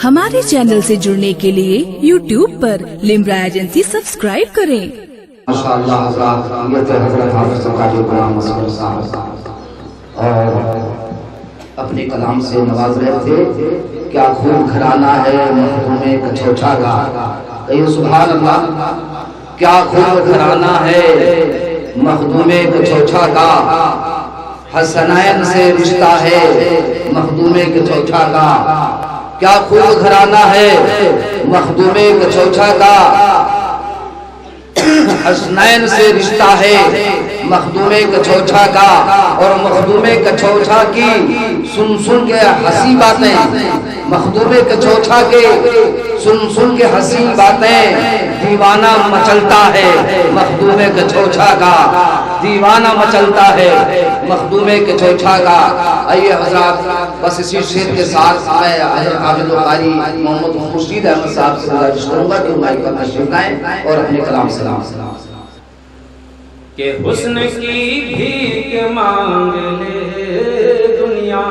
हमारे चैनल से जुड़ने के लिए YouTube पर लिम्रा एजेंसी सब्सक्राइब करें। माशाअल्लाह हज़रत हाफ़िज़ काजी गुलाम असगर साहब और अपने कलाम से नवाज रहे थे। क्या खूब घराना है मखदूमे कछोछा का, कहिए सुभान अल्लाह। क्या खूब घराना है मखदूमे कछोछा का, हसनैन से रिश्ता है मखदूमे कछोछा का। क्या खूब घराना है मखदूमे कछोछा का, हसनैन से रिश्ता है मखदूमे कछोछा का। और मखदूमे कछोछा की सुन सुन के हंसी बातें, मखदूमे कछोछा के सुन सुन के हंसी बातें, दीवाना मचलता है मखदूमे कछोछा का, दीवाना मचलता है मखदूमे कछोछा का। आइए हज़रात, बस इसी शेर के साथ मैं आबिद कारी मोहम्मद खुर्शीद अहमद साहब से गुजारिश करूंगा कि माइक पर तशरीफ लाएं और अपने कलाम सलाम के हुस्न की भीख मांग ले दुनिया,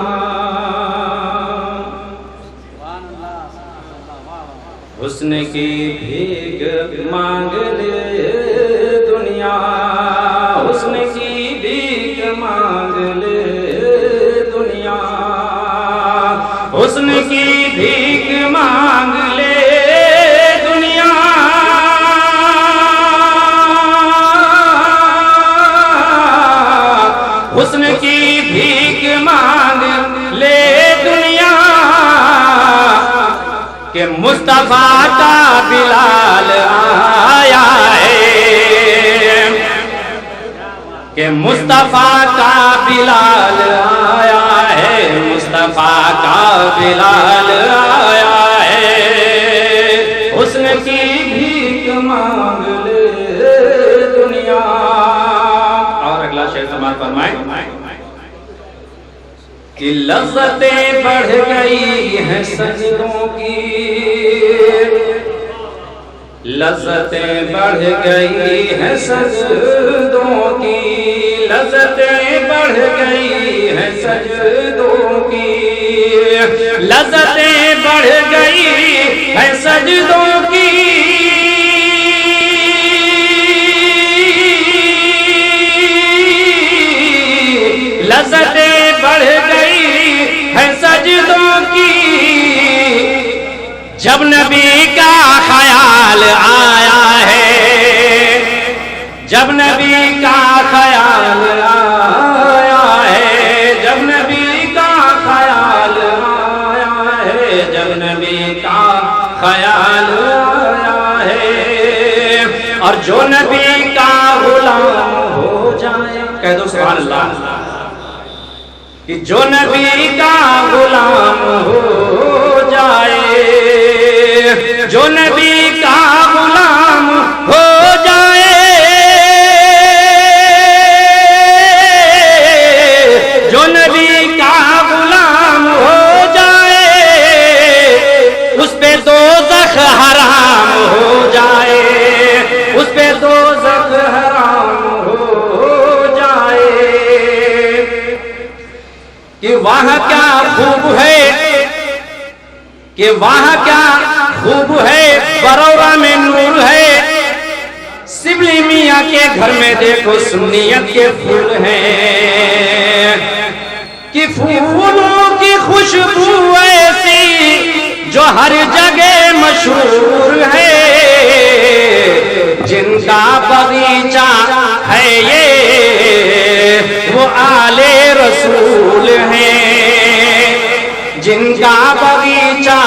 हुस्न की भीख मांग ले दुनिया, हुस्न की भीख मांग ले दुनिया, हुस्न की भीख मांग ले दुनिया। हुस्न की भीख मांग ले दुनिया के मुस्तफा का बिलाल आया है, के मुस्तफा का बिलाल आया है, मुस्तफा का बिलाल आया है। हुस्न की भीख मांग ले दुनिया। और अगला शेर समाज फरमाए कि लज़्ज़तें बढ़ गई हैं सजदों की, लज़्ज़तें बढ़ गई हैं सजदों की, लज़्ज़तें बढ़ गई हैं सजदों की, लज़्ज़तें बढ़ गई हैं सजदों की। लज़्ज़तें बढ़ गई हैं सजदों की, जब नबी का ख्याल आया है, जब नबी का ख्याल आया है, जब नबी का ख्याल आया है, जब नबी का ख्याल आया है। और जो नबी का गुलाम हो जाए, कह दो सुभान अल्लाह, कि जो नबी का गुलाम हो जाए, जो नबी का गुलाम हो जाए, जो नबी का गुलाम हो जाए, उस पे दोज़ख हराम हो जाए, उस पे दोज़ख हराम हो जाए। कि वहाँ क्या खूब है, कि वहाँ क्या खूब है, बरौरा में नूर है, सिबली मियाँ के घर में देखो सुन्नियत के फूल हैं, कि फूलों की खुशबू ऐसी जो हर जगह मशहूर है, जिनका बगीचा है ये वो आले रसूल हैं, जिनका बगीचा